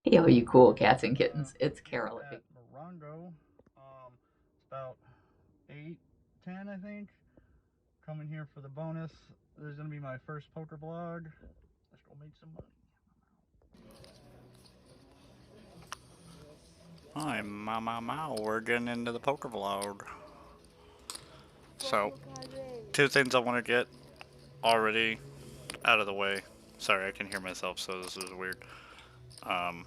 Hey, all you cool cats and kittens. It's Carol. At Morongo. It's about 8, 10, I think. Coming here for the bonus. This is gonna be my first poker vlog. Let's go make some money. Hi, we're getting into the poker vlog. So, two things I want to get already out of the way. Sorry, I can hear myself, so this is weird. Um,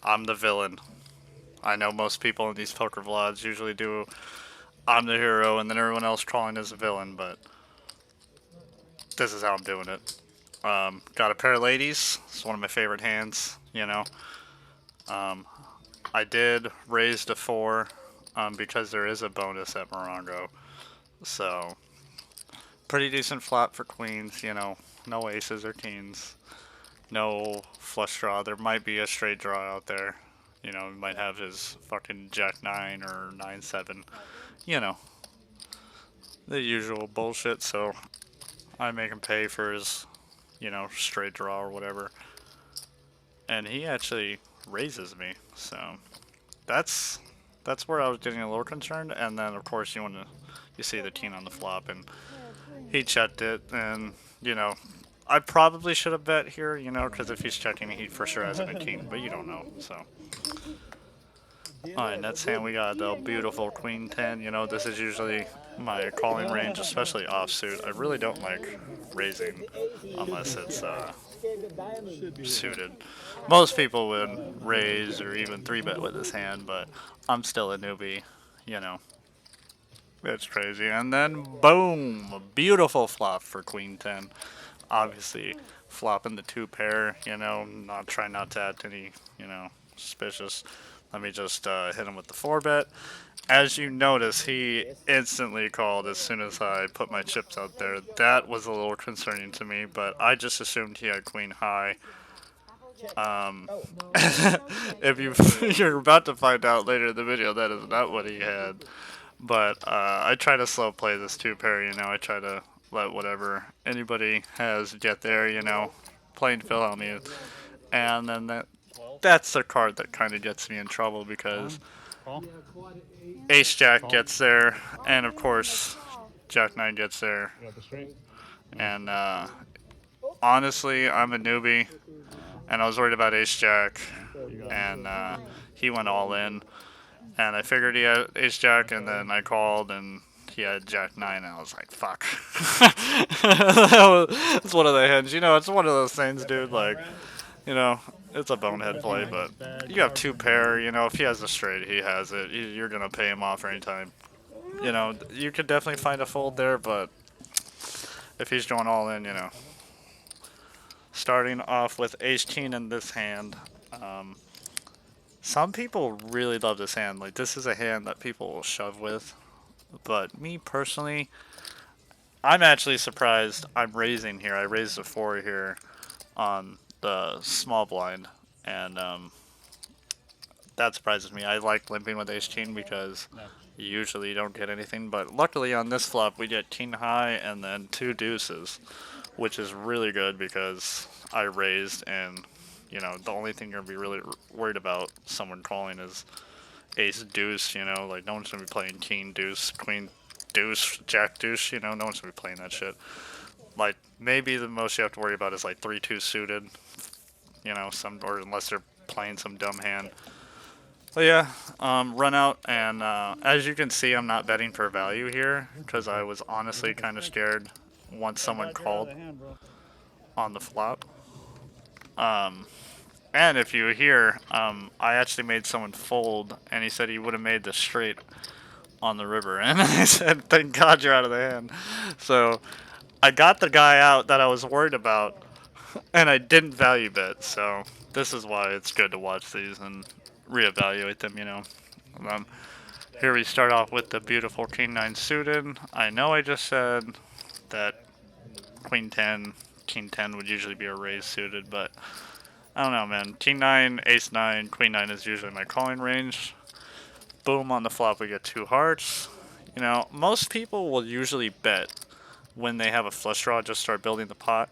I'm the villain. I know most people in these poker vlogs usually do I'm the hero and then everyone else calling as a villain, but this is how I'm doing it. Got a pair of ladies. It's one of my favorite hands, you know. Um, I did raise to 4 because there is a bonus at Morongo. So, pretty decent flop for queens, you know. No aces or kings. No flush draw. There might be a straight draw out there. You know, he might have his fucking jack 9 or 9-7. You know, the usual bullshit. So, I make him pay for his, you know, straight draw or whatever. And he actually raises me. So, that's where I was getting a little concerned. And then of course you see the teen on the flop, and he checked it, and you know I probably should have bet here, you know, because if he's checking, he for sure has a teen, but you don't know. So, alright, next hand we got the beautiful queen 10. You know, this is usually my calling range, especially offsuit. I really don't like raising unless it's suited. Most people would raise or even 3-bet with this hand, but I'm still a newbie, you know. It's crazy. And then, boom! A beautiful flop for queen 10. Obviously, flopping the 2 pair, you know, not trying not to act any, you know, suspicious. Let me just hit him with the 4-bet. As you notice, he instantly called as soon as I put my chips out there. That was a little concerning to me, but I just assumed he had queen high. Um, if you're about to find out later in the video, that is not what he had. But I try to slow play this 2 pair, you know. I try to let whatever anybody has get there, you know, plain fill on me. And then that's the card that kind of gets me in trouble because Ace Jack gets there, and of course Jack 9 gets there. And honestly, I'm a newbie, and I was worried about Ace Jack, and he went all in. And I figured he had Ace Jack, and then I called, and he had Jack 9, and I was like, fuck. It's one of the hands. You know, it's one of those things, dude. Like, you know, it's a bonehead play, but you have 2 pair. You know, if he has a straight, he has it. You're going to pay him off anytime. You know, you could definitely find a fold there, but if he's going all in, you know. Starting off with Ace King in this hand. Some people really love this hand. Like, this is a hand that people will shove with. But me personally, I'm actually surprised I'm raising here. I raised a 4 here on the small blind, and that surprises me. I like limping with ace king because you usually don't get anything, but luckily on this flop we get king high and then 2 deuces, which is really good because I raised, and you know, the only thing you're gonna be really worried about someone calling is ace deuce, you know, like no one's gonna be playing king deuce, queen deuce, jack deuce, you know, no one's gonna be playing that shit. Like, maybe the most you have to worry about is like 3-2 suited, you know, or unless they're playing some dumb hand. But yeah, run out, and as you can see, I'm not betting for value here because I was honestly kind of scared once someone called on the flop. And if you hear, I actually made someone fold, and he said he would have made the straight on the river, and I said, "Thank God you're out of the hand." So I got the guy out that I was worried about, and I didn't value bet. So this is why it's good to watch these and reevaluate them. You know. Um, Here we start off with the beautiful King 9 suited. I know I just said that Queen 10, King 10 would usually be a raise suited, but I don't know, man. King 9, Ace 9, Queen 9 is usually my calling range. Boom, on the flop we get 2 hearts. You know, most people will usually bet when they have a flush draw, just start building the pot.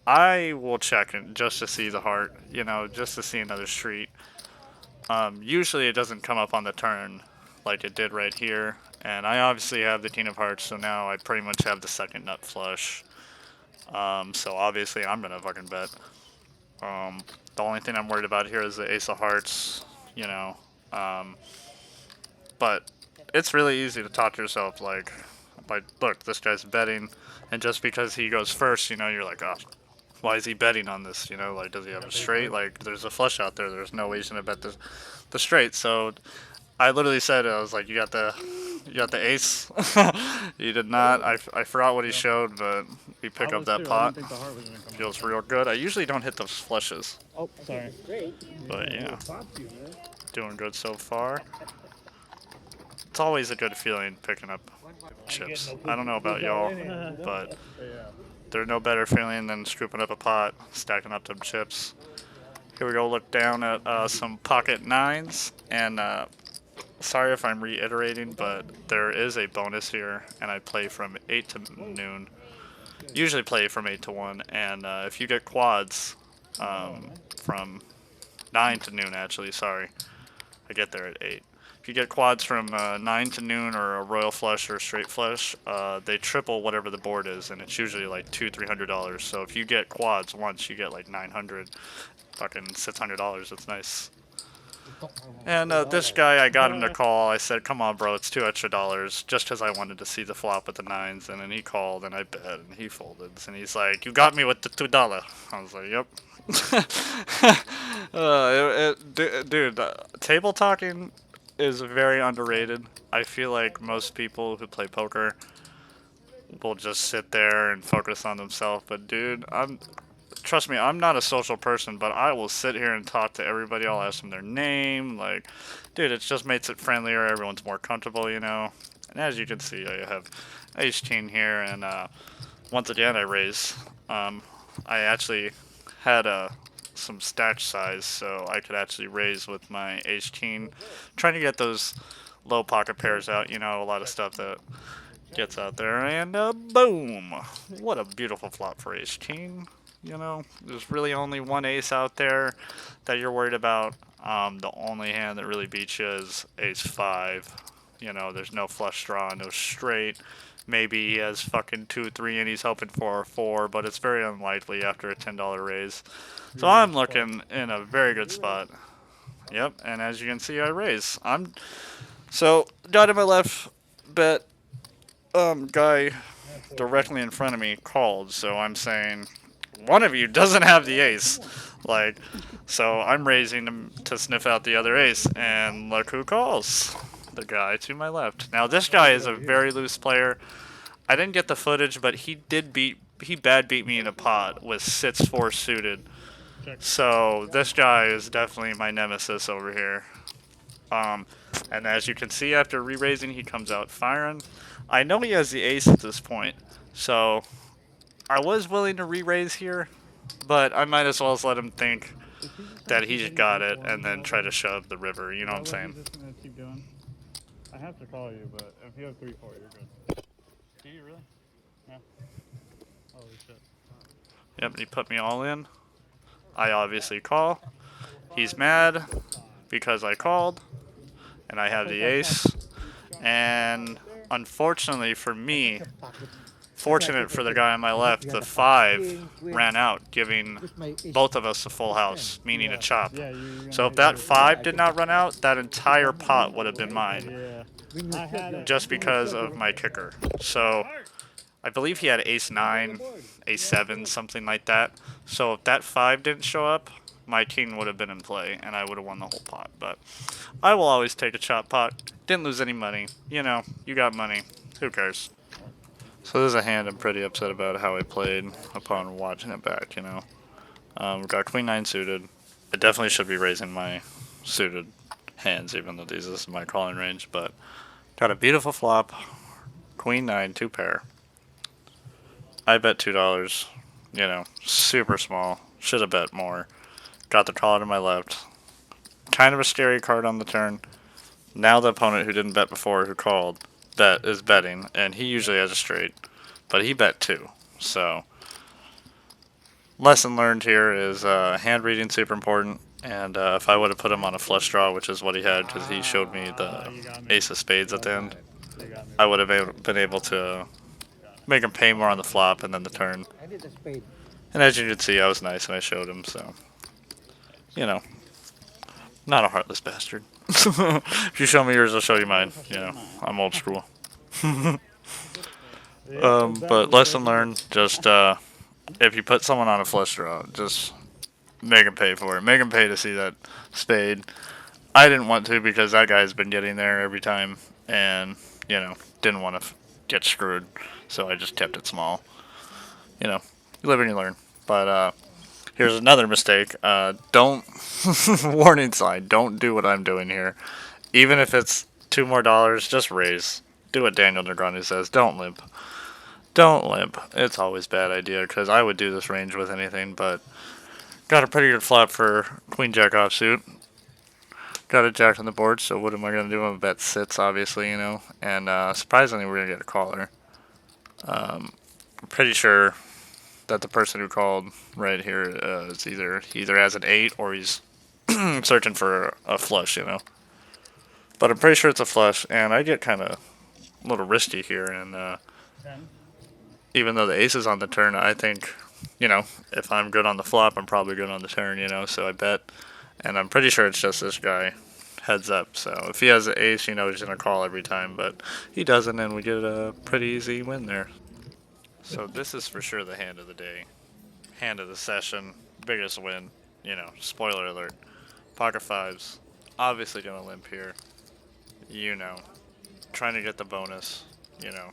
I will check it just to see the heart, just to see another street. Usually it doesn't come up on the turn like it did right here. And I obviously have the King of Hearts, so now I pretty much have the second nut flush. So obviously I'm gonna fucking bet. The only thing I'm worried about here is the Ace of Hearts, you know. Um, but it's really easy to talk to yourself like, look, this guy's betting, and just because he goes first, you're like, oh, why is he betting on this? Like, does he have a straight? Like, there's a flush out there. There's no way he's gonna bet the straight. So I literally said, I was like, you got the ace. He did not. I forgot what he showed, but we pick up that pot. Feels real good. I usually don't hit those flushes. Oh, sorry. But yeah, doing good so far. It's always a good feeling picking up chips. I don't know about y'all, but there's no better feeling than scooping up a pot, stacking up them chips. Here we go, look down at some pocket nines, and sorry if I'm reiterating, but there is a bonus here, and I play from 8 to noon. Usually play from 8 to 1, and if you get quads from 9 to noon, actually, sorry, I get there at 8. If you get quads from 9 to noon or a royal flush or a straight flush, they triple whatever the board is, and it's usually like $200-300. So if you get quads once, you get like 900, fucking $600. That's nice. And this guy, I got him to call. I said, come on, bro, it's $2 extra, just because I wanted to see the flop with the nines. And then he called, and I bet, and he folded. And he's like, you got me with the $2. I was like, yep. Dude, table talking is very underrated. I feel like most people who play poker will just sit there and focus on themselves. But dude, trust me, I'm not a social person, but I will sit here and talk to everybody. I'll ask them their name. Like, dude, it just makes it friendlier. Everyone's more comfortable, And as you can see, I have ace-king here, and once again, I raise. I actually had some stack size, so I could actually raise with my ace-king. Trying to get those low pocket pairs out, a lot of stuff that gets out there, and boom! What a beautiful flop for ace-king. There's really only one ace out there that you're worried about. The only hand that really beats you is ace-5. There's no flush draw, no straight. Maybe he has fucking 2-3 and he's hoping for a 4, but it's very unlikely after a $10 raise. So I'm looking in a very good spot. Yep, and as you can see, I raise. So guy to my left bet, guy directly in front of me called, so I'm saying one of you doesn't have the ace. So I'm raising him to sniff out the other ace, and look who calls. The guy to my left. Now this guy is a very loose player. I didn't get the footage, but he bad beat me in a pot with 6-4 suited. So this guy is definitely my nemesis over here. And as you can see, after re-raising, he comes out firing. I know he has the ace at this point, so I was willing to re-raise here, but I might as well just let him think that he's got it and then try to shove the river, you know what I'm saying? I have to call you, but if you have 3-4, you're good. Do you really? Yeah. Holy shit. Yep, he put me all in. I obviously call. He's mad because I called, and I have the ace. And unfortunately for me, fortunate for the guy on my left, the 5 ran out, giving both of us a full house, meaning a chop. So if that 5 did not run out, that entire pot would have been mine, just because of my kicker. So I believe he had ace-9, ace-7, something like that. So if that 5 didn't show up, my king would have been in play, and I would have won the whole pot. But I will always take a chop pot. Didn't lose any money. You got money. Who cares? So this is a hand I'm pretty upset about how I played upon watching it back, We've got queen-9 suited. I definitely should be raising my suited hands, even though this is my calling range, but got a beautiful flop. Queen-9, 2-pair. I bet $2, super small. Should have bet more. Got the call to my left. Kind of a scary card on the turn. Now the opponent who didn't bet before, who called, is betting, and he usually has a straight, but he bet 2. So lesson learned here is hand reading super important. And if I would have put him on a flush draw, which is what he had, because he showed me the You got me. ace of spades at the end, You got me. I would have been able to make him pay more on the flop and then the turn. I did the spade. And as you can see, I was nice and I showed him, so, you know, not a heartless bastard. If you show me yours, I'll show you mine. You know, I'm old school. But lesson learned, just if you put someone on a flush draw, just make him pay for it. Make him pay to see that spade. I didn't want to because that guy's been getting there every time, and you know, didn't want to get screwed, so I just kept it small. You know, you live and you learn. But here's another mistake. Don't warning sign. Don't do what I'm doing here. Even if it's $2 more, just raise. Do what Daniel Negreanu says. Don't limp. Don't limp. It's always a bad idea because I would do this range with anything, but got a pretty good flop for Queen Jack offsuit. Got a jack on the board, so what am I going to do? I'm going to bet sits, obviously, you know. And surprisingly, we're going to get a caller. I'm pretty sure that the person who called right here is either has an 8 or he's searching for a flush, you know. But I'm pretty sure it's a flush, and I get kind of a little risky here. And 10. even though the ace is on the turn, I think, you know, if I'm good on the flop, I'm probably good on the turn, you know. So I bet, and I'm pretty sure it's just this guy heads up. So if he has an ace, you know, he's going to call every time, but he doesn't, and we get a pretty easy win there. So this is for sure the hand of the day. Hand of the session. Biggest win. You know, spoiler alert. Pocket fives. Obviously going to limp here. You know. Trying to get the bonus. You know.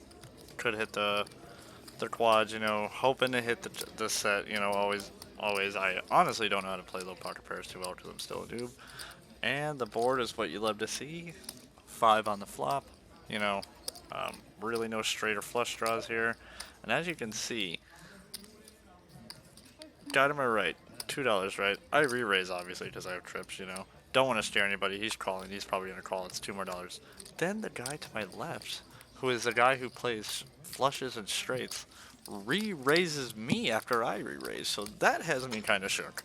Could hit the quads, you know. Hoping to hit the set. You know, always. I honestly don't know how to play low pocket pairs too well because I'm still a noob. And the board is what you love to see. 5 on the flop. You know. Really no straight or flush draws here. And as you can see, got him right, $2, right? I re-raise, obviously, because I have trips, you know. Don't want to scare anybody. He's calling. He's probably going to call. It's $2 more. Then the guy to my left, who is the guy who plays flushes and straights, re-raises me after I re-raise. So that has me kind of shook.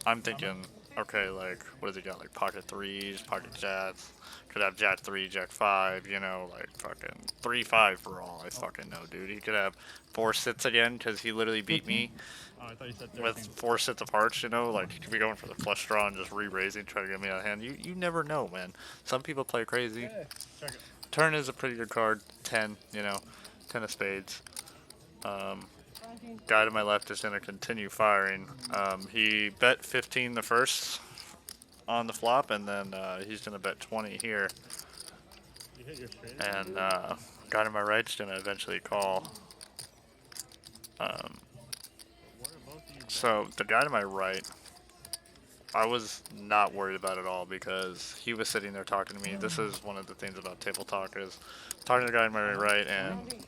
I'm thinking, okay, like, what does he got? Like, pocket threes, pocket jacks. Could have jack 3, jack 5, you know, like, fucking 3-5 for all I fucking know, dude. He could have 4 sits again, because he literally beat me Oh, I thought you said 13. with 4 sits of hearts, you know? Like, he could be going for the flush draw and just re-raising, trying to get me out of hand. You never know, man. Some people play crazy. Check it. Turn is a pretty good card. 10, you know, 10 of spades. Guy to my left is going to continue firing. He bet 15 the first on the flop, and then he's going to bet 20 here. You hit your straight. And guy to my right's going to eventually call. So the guy to my right, I was not worried about at all because he was sitting there talking to me. This is one of the things about table talk is talking to the guy to my right, and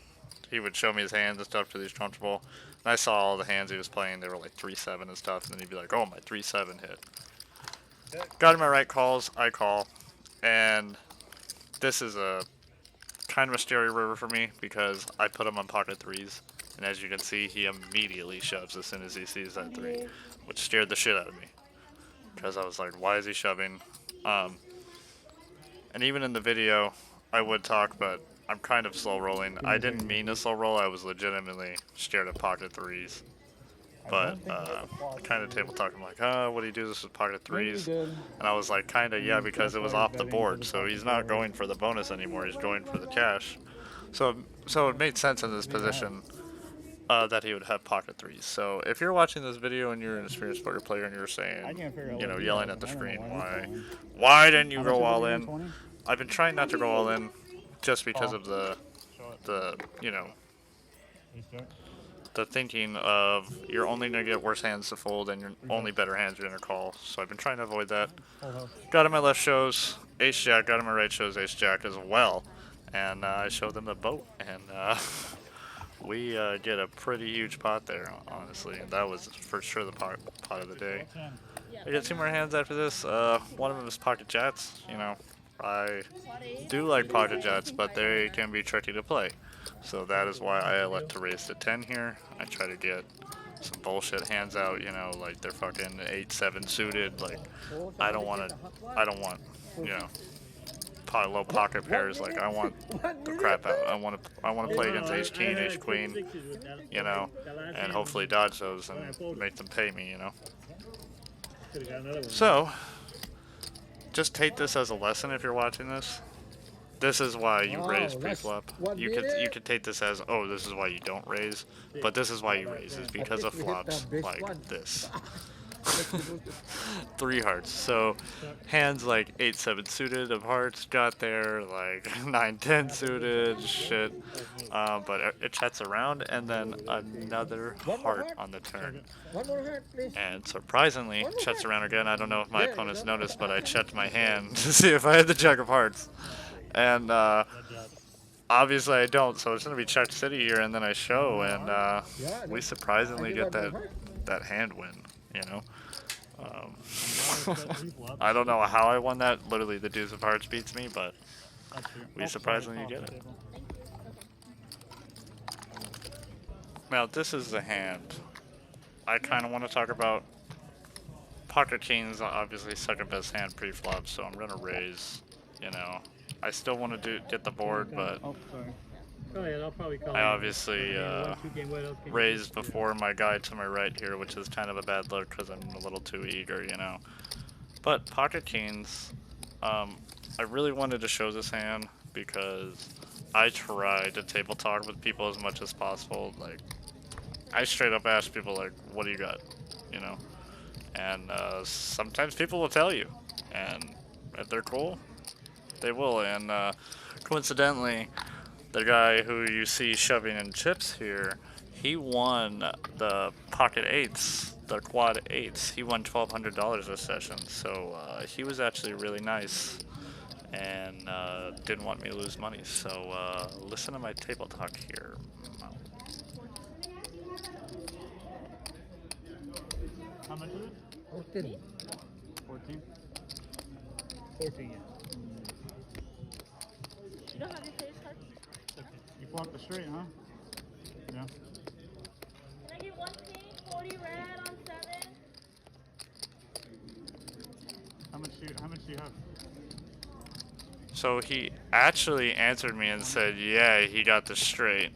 he would show me his hands and stuff till he's comfortable. And I saw all the hands he was playing. They were like 3-7 and stuff. And then he'd be like, oh, my 3-7 hit. Guy to my right calls, I call. And this is a kind of a scary river for me because I put him on pocket threes. And as you can see, he immediately shoves as soon as he sees that 3, which scared the shit out of me. Because I was like, why is he shoving? And even in the video, I would talk, but I'm kind of slow rolling. I didn't mean to slow roll. I was legitimately scared of pocket threes. But I kind of table talk. I'm like, what do you do this with pocket threes? And I was like, kind of, yeah, because it was off the board. So he's not going for the bonus anymore. He's going for the cash. So it made sense in this position that he would have pocket threes. So if you're watching this video and you're an experienced poker player and you're saying, you know, yelling at the screen, why didn't you go all in? I've been trying not to go all in just because of the you know, the thinking of you're only going to get worse hands to fold and your only better hands you're going to call. So I've been trying to avoid that. Guy to my left shows ace jack, guy to my right shows ace jack as well. And I showed them the boat, and we get a pretty huge pot there, honestly. And that was for sure the pot of the day. I get 2 more hands after this. One of them is pocket jets. You know, I do like pocket jets, but they can be tricky to play. So that is why I elect to raise to 10 here. I try to get some bullshit hands out, you know, like they're fucking 8-7 suited. Like, I don't want, you know, low pocket pairs. Like, I want the crap out. I want to play against ace king, ace queen, you know, and hopefully dodge those and make them pay me, you know. So, just take this as a lesson if you're watching this. This is why you raise pre-flop. You could take this as, oh, this is why you don't raise, but this is why you raise, is because of flops like this. 3 hearts. So hands like 8-7 suited of hearts got there, like 9-10 suited, shit. But it chats around, and then another heart on the turn. And surprisingly, chats around again. I don't know if my opponents noticed, but I checked my hand to see if I had the Jack of Hearts. And obviously I don't, so it's gonna be checked city here, and then I show, and we surprisingly get that hand win, you know. I don't know how I won that. Literally, the deuce of hearts beats me, but we surprisingly get it. Now this is the hand I kind of want to talk about. Pocket king's obviously second best hand pre-flop, so I'm gonna raise. You know, I still want to get the board, but I obviously raised before my guy to my right here, which is kind of a bad look because I'm a little too eager, you know. But pocket kings, I really wanted to show this hand because I try to table talk with people as much as possible. Like, I straight up ask people, like, what do you got, you know? And sometimes people will tell you, and if they're cool, they will. And coincidentally, the guy who you see shoving in chips here, he won the pocket eights, the quad eights. He won $1,200 this session, so he was actually really nice and didn't want me to lose money. So listen to my table talk here. How much is it? 14. 14? 14, yeah. You don't have your face card? You flopped the straight, huh? Yeah. Can I get 1 pink, 40 red on 7? How much do you have? So he actually answered me and said, yeah, he got the straight.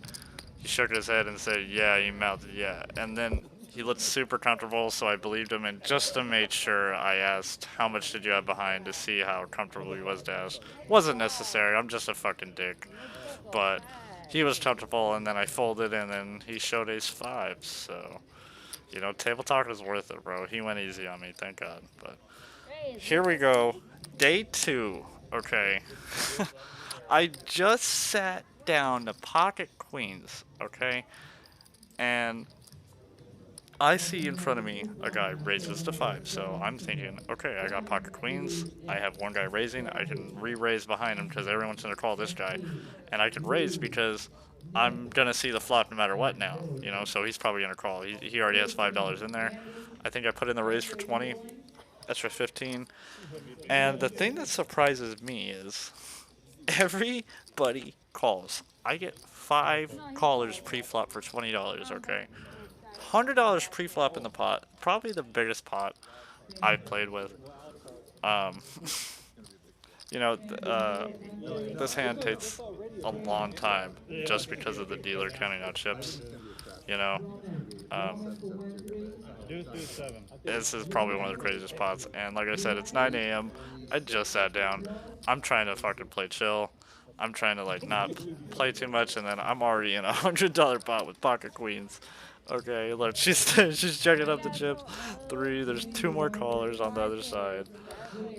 He shook his head and said, yeah, he mouthed, yeah. And then he looked super comfortable, so I believed him. And just to make sure, I asked, how much did you have behind, to see how comfortable he was to ask. Wasn't necessary. I'm just a fucking dick. But he was comfortable, and then I folded, and then he showed ace-5. So, you know, table talk is worth it, bro. He went easy on me, thank God. But here we go. Day 2. Okay. I just sat down to pocket queens, okay? And I see in front of me a guy raises to 5, so I'm thinking, okay, I got pocket queens, I have one guy raising, I can re-raise behind him because everyone's going to call this guy, and I can raise because I'm going to see the flop no matter what now, you know, so he's probably going to call. He already has $5 in there. I think I put in the raise for 20, extra 15, and the thing that surprises me is everybody calls. I get 5 callers pre-flop for $20, okay? $100 pre-flop in the pot, probably the biggest pot I've played with. You know, this hand takes a long time just because of the dealer counting out chips. You know, this is probably one of the craziest pots. And like I said, it's 9 a.m. I just sat down. I'm trying to fucking play chill. I'm trying to like not play too much, and then I'm already in a $100 pot with pocket queens. Okay, look, she's checking up the chips. 3, there's 2 more callers on the other side.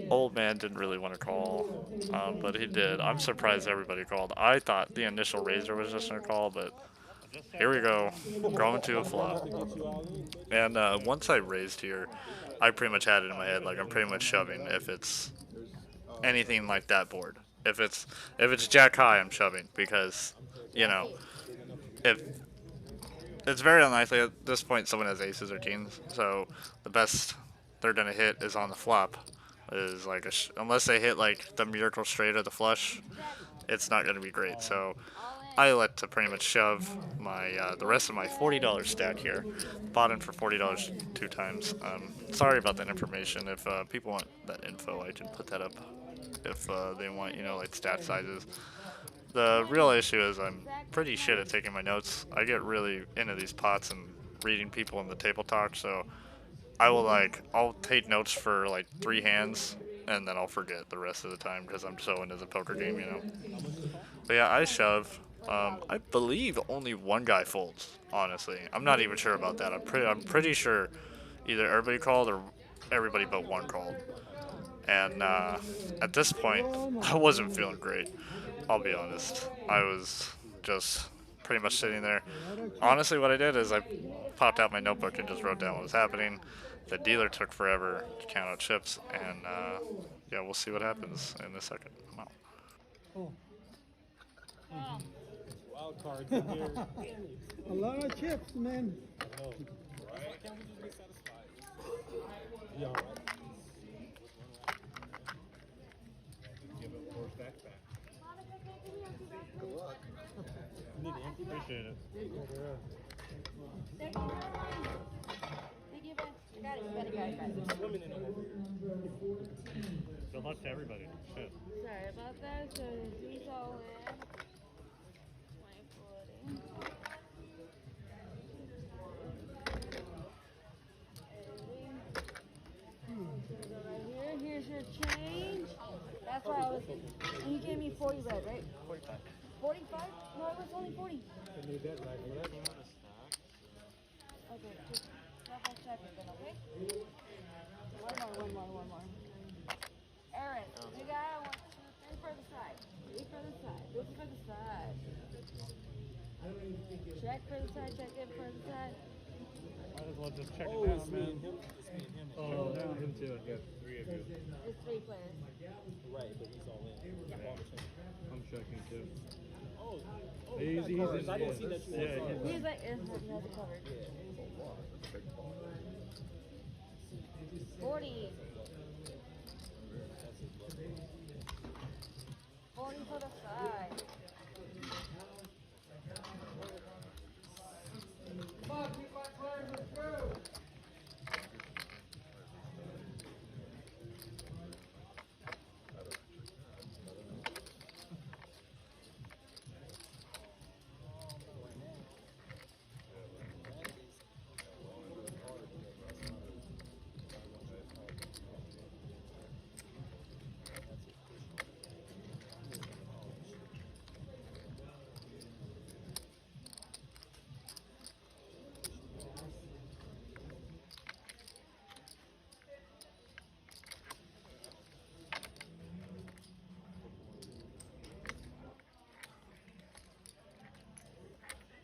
Old man didn't really want to call, but he did. I'm surprised everybody called. I thought the initial raiser was just going to call, but here we go. Going to a flop. And once I raised here, I pretty much had it in my head, like I'm pretty much shoving if it's anything like that board. If it's jack high, I'm shoving because, you know, if it's very unlikely at this point someone has aces or kings, so the best they're gonna hit is on the flop. Is like unless they hit like the miracle straight or the flush, it's not gonna be great. So I like to pretty much shove my the rest of my $40 stack here. Bought in for $40 two times. Sorry about that information. If people want that info, I can put that up. If they want, you know, like stat sizes. The real issue is I'm pretty shit at taking my notes. I get really into these pots and reading people in the table talk, so I'll take notes for like 3 hands, and then I'll forget the rest of the time because I'm so into the poker game, you know. But yeah, I shove. I believe only one guy folds. Honestly, I'm not even sure about that. I'm pretty sure either everybody called or everybody but one called. And at this point, I wasn't feeling great. I'll be honest. I was just pretty much sitting there. Honestly, what I did is I popped out my notebook and just wrote down what was happening. The dealer took forever to count out chips, and yeah, we'll see what happens in a second. I'm out. Wild cards in here. A lot of chips, man. Yeah, all right. Give it 4 stacks back. Appreciate it. Thank you, Ben. You got it, you got it, got it. Good luck to everybody. Shit. Sorry about that. So these all in. 2040. Right here. Here's your change. That's why I was. And you gave me 40 red, right? 45. 45? No, it was only 40. Okay, just double check it then, okay? One more. Aaron, you got 1, 2, 3 for the side. 3 for the side. This is for the side. Check for the side, check it for the side. Might as well just check it down, man. Oh, him too. I got 3 of you. It's 3 players. Right, but he's all in. I'm checking too. Oh, He's I didn't see that you were on. He's like, he has it covered. 40. 40 for the side.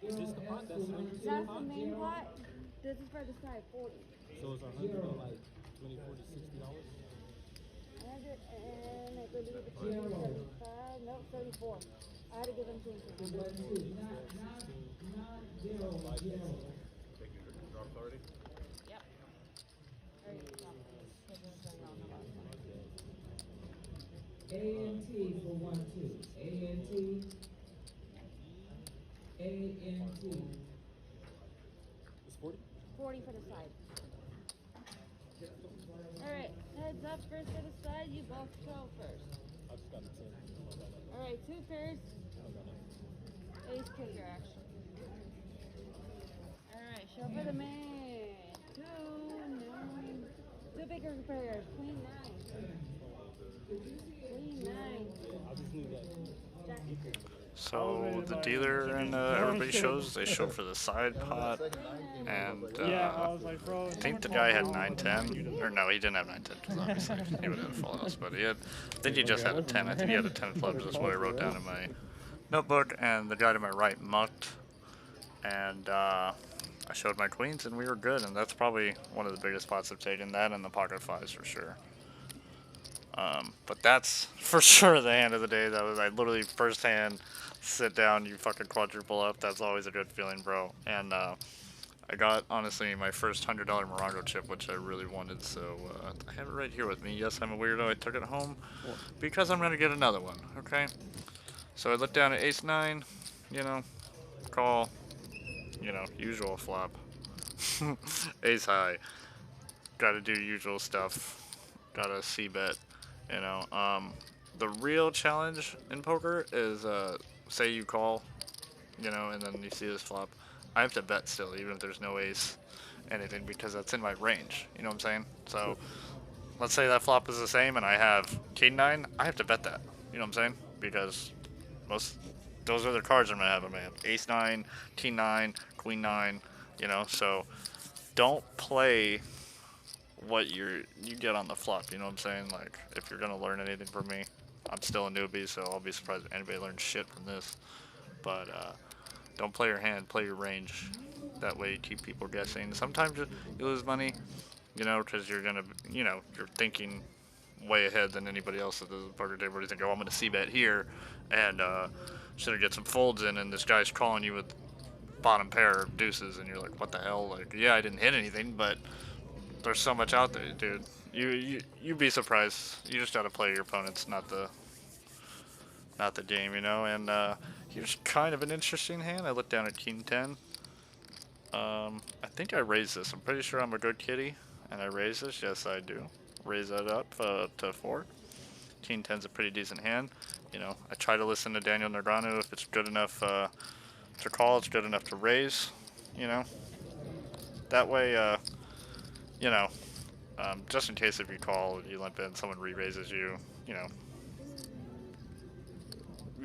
Is this the pot? That's the That's the main pot. This is for the side, 40. So it's 100 and like 20, 40, $60. 100 and I believe it's 75. No, 34. I had to give him change. Taking your drops already? Yep. A&T for 1, 2. A&T. A&T. It's 40? 40 for the side. Alright, heads up first for the side. You both show first. I just got the 10. Alright, 2 pairs. Ace kicker action. Alright, show for the man. 2, 9. 2 bigger pairs. Queen 9. Queen 9. I just knew that. Jack. So the dealer and everybody shows. They show for the side pot, and Yeah, I was like, bro. I think the guy had 9-10, or no, he didn't have 9-10 because obviously he would have full house, but he had. I think he just had a 10. I think he had a 10 clubs. That's what I wrote down in my notebook. And the guy to my right mucked, and I showed my queens, and we were good. And that's probably one of the biggest pots I've taken. That and the pocket fives for sure. But that's for sure the hand of the day. That was I literally first hand, sit down, you fucking quadruple up. That's always a good feeling, bro. And I got honestly my first $100 Morongo chip, which I really wanted. So I have it right here with me. Yes, I'm a weirdo. I took it home because I'm gonna get another one. Okay. So I looked down at Ace 9, you know, call, usual flop. Ace high. Gotta do usual stuff. Gotta c-bet, you know. The real challenge in poker is, say you call, and then you see this flop. I have to bet still, even if there's no ace, anything, because that's in my range, you know what I'm saying? So, let's say that flop is the same and I have king 9, I have to bet that, you know what I'm saying? Because those are the cards I'm gonna have in my hand. Ace 9, king 9, queen 9, so don't play what you get on the flop, you know what I'm saying? Like, if you're gonna learn anything from me, I'm still a newbie, so I'll be surprised if anybody learns shit from this. But, don't play your hand, play your range. That way you keep people guessing. Sometimes you lose money, because you're gonna, you're thinking way ahead than anybody else at the poker table. You think, oh, I'm gonna c-bet here, and, should I get some folds in, and this guy's calling you with bottom pair of deuces, and you're like, what the hell? Like, yeah, I didn't hit anything, but there's so much out there, dude. You'd be surprised. You just gotta play your opponents, not the game, and here's kind of an interesting hand. I looked down at king 10. I think I raised this. I'm pretty sure I'm a good kitty, and I raise this. Yes, I do. Raise that up to 4. King 10's a pretty decent hand. I try to listen to Daniel Negreanu. If it's good enough to call, it's good enough to raise. That way, just in case if you call, you limp in, someone re-raises you, you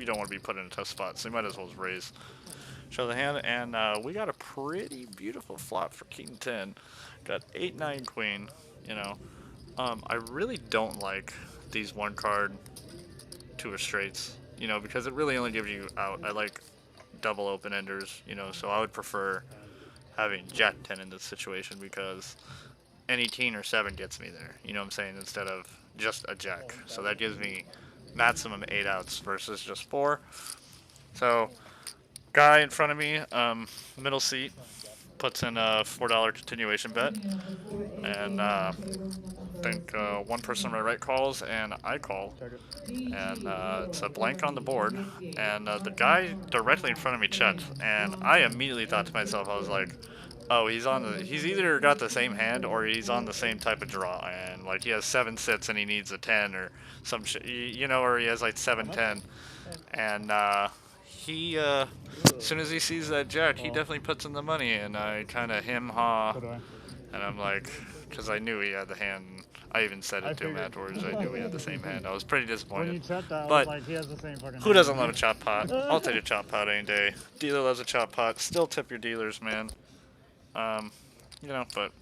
don't want to be put in a tough spot, so you might as well just raise. Show the hand, and we got a pretty beautiful flop for king 10. Got 8-9 queen, I really don't like these one card 2 straights, because it really only gives you out. I like double open enders, so I would prefer having jack 10 in this situation, because any teen or 7 gets me there, you know what I'm saying, instead of just a jack. So that gives me maximum 8 outs versus just 4. So guy in front of me, middle seat, puts in a $4 continuation bet, and I think one person on my right calls, and I call, and it's a blank on the board, and the guy directly in front of me checked, and I immediately thought to myself, I was like, oh, he's either got the same hand or he's on the same type of draw, and like he has 7 sits and he needs a 10 or some shit, or he has like 7-10, and he as soon as he sees that jack, he definitely puts in the money, and I kind of him-ha, and I'm like, because I knew he had the hand. I even said it to him afterwards. I knew he had the same hand. I was pretty disappointed. When you checked that, I but was like, he has the same fucking who hand. doesn't love a chop pot? I'll take a chop pot any day. Dealer loves a chop pot. Still tip your dealers, man. But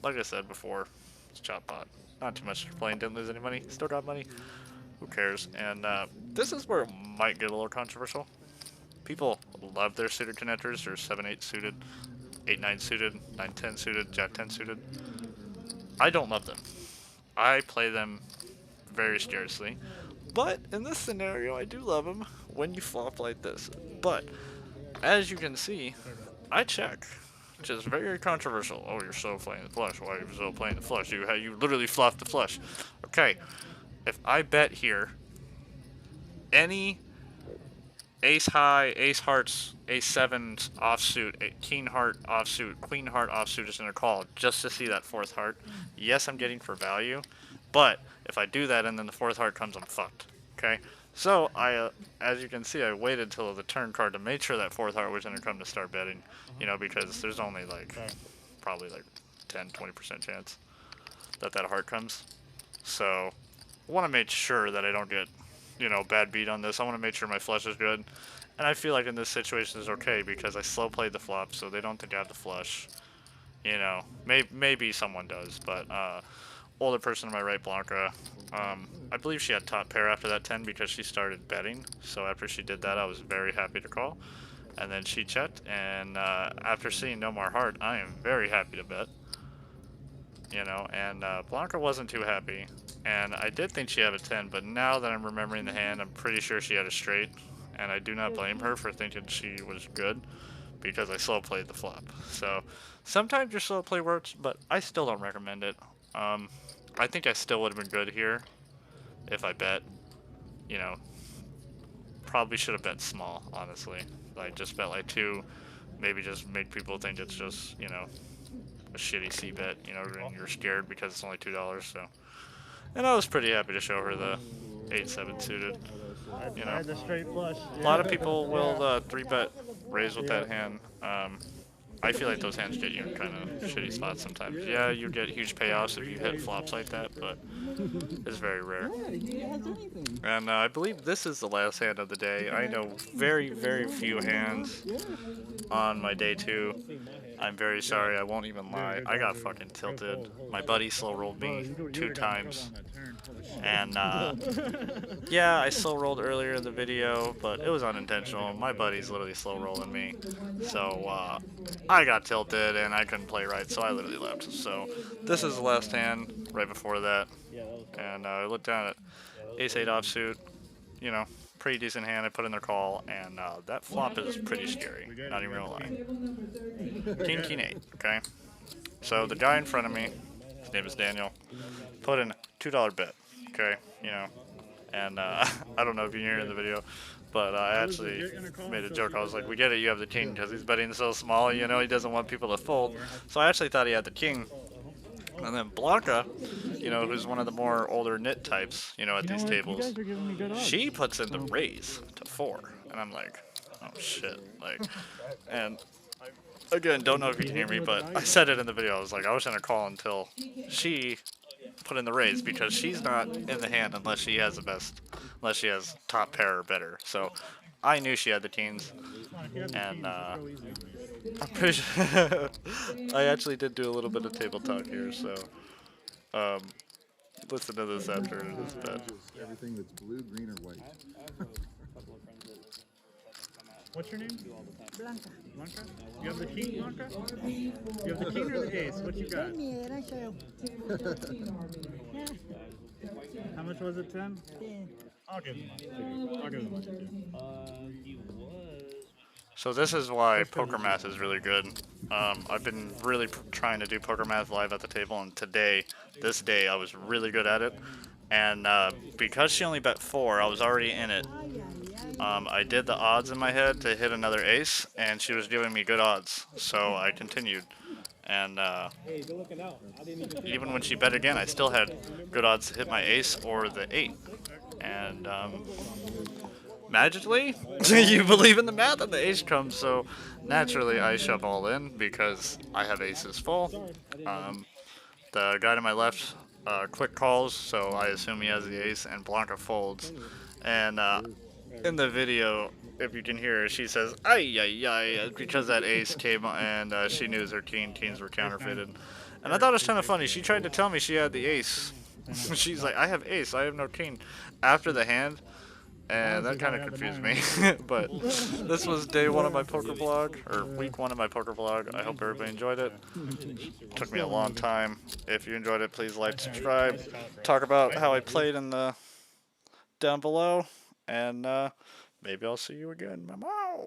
like I said before, it's chop pot. Not too much to complain. Didn't lose any money. Still got money. Who cares? And this is where it might get a little controversial. People love their suited connectors. They're 7-8 suited, 8-9 suited, 9-10 suited, jack 10 suited. I don't love them. I play them very scarcely. But in this scenario, I do love them when you flop like this. But as you can see, I check, which is very controversial. Oh, you're so playing the flush. Why are you so playing the flush? You literally flopped the flush. Okay, if I bet here, any ace high, ace hearts, ace 7s offsuit, king heart offsuit, queen heart offsuit is gonna call just to see that 4th heart. Yes, I'm getting for value, but if I do that and then the 4th heart comes, I'm fucked. Okay, so I, as you can see, I waited till the turn card to make sure that 4th heart was gonna come to start betting. Because there's only like probably like 10-20% chance that heart comes. So I want to make sure that I don't get bad beat on this. I want to make sure my flush is good. And I feel like in this situation is okay because I slow played the flop, so they don't think I have the flush. Maybe someone does, but older person to my right, Blanca, I believe she had top pair after that 10 because she started betting. So after she did that, I was very happy to call. And then she checked, and after seeing no more heart, I am very happy to bet. And Blanca wasn't too happy. And I did think she had a 10, but now that I'm remembering the hand, I'm pretty sure she had a straight. And I do not blame her for thinking she was good, because I slow played the flop. So sometimes your slow play works, but I still don't recommend it. I think I still would have been good here if I bet, probably should have bet small, honestly. Like, just bet like 2, maybe just make people think it's just, you know, a shitty C bet, you know, and you're scared because it's only $2, so. And I was pretty happy to show her the 8-7 suited, you I know. had the straight flush. A lot of people will 3-bet raise with that hand. I feel like those hands get you in kind of shitty spots sometimes. Yeah, you get huge payoffs if you hit flops like that, but it's very rare. And I believe this is the last hand of the day. I know very, very few hands on my day 2. I'm very sorry, I won't even lie. I got fucking tilted. My buddy slow rolled me 2 times. And yeah, I slow rolled earlier in the video, but it was unintentional. My buddy's literally slow rolling me. So I got tilted and I couldn't play right, so I literally left. So this is the last hand right before that. And I looked down at ace-8 offsuit, you know, pretty decent hand. I put in their call, and that flop is pretty scary, not even gonna lie. King, King 8, okay? So the guy in front of me, his name is Daniel, put in a $2 bet, okay, you know, and I don't know if you can hear it in the video, but I actually made a joke. I was like, we get it, you have the king, because he's betting so small, you know, he doesn't want people to fold. So I actually thought he had the king. And then Blanca, you know, who's one of the more older knit types, you know, at these tables, she puts in the raise to 4. And I'm like, oh shit. Like, and again, don't know if you can hear me, but I said it in the video. I was like, I was going to call until she put in the raise, because she's not in the hand unless she has the best, unless she has top pair or better. So I knew she had the kings. And I'm pretty sure I actually did do a little bit of table talk here, so listen to this after this bet. Everything that's blue, green, or white. What's your name? Blanca. Blanca? You have the king, Blanca? You have the king or the ace? What you got? How much was it, 10? I'll give him one. I'll give him one. So this is why poker math is really good. I've been really trying to do poker math live at the table, and today, this day, I was really good at it. And because she only bet 4, I was already in it. I did the odds in my head to hit another ace, and she was giving me good odds, so I continued. And even when she bet again, I still had good odds to hit my ace or the 8. And magically, you believe in the math, and the ace comes, so naturally I shove all in because I have aces full. The guy to my left quick calls, so I assume he has the ace, and Blanca folds. And in the video, if you can hear her, she says, ay, ay, ay, because that ace came, and she knew her kings were counterfeited. And I thought it was kind of funny. She tried to tell me she had the ace. She's like, I have ace, I have no king, after the hand. And that kind of confused me. But this was day 1 of my poker vlog, or week 1 of my poker vlog. I hope everybody enjoyed it. Took me a long time. If you enjoyed it, please like, subscribe, talk about how I played in the down below, and maybe I'll see you again. Meow.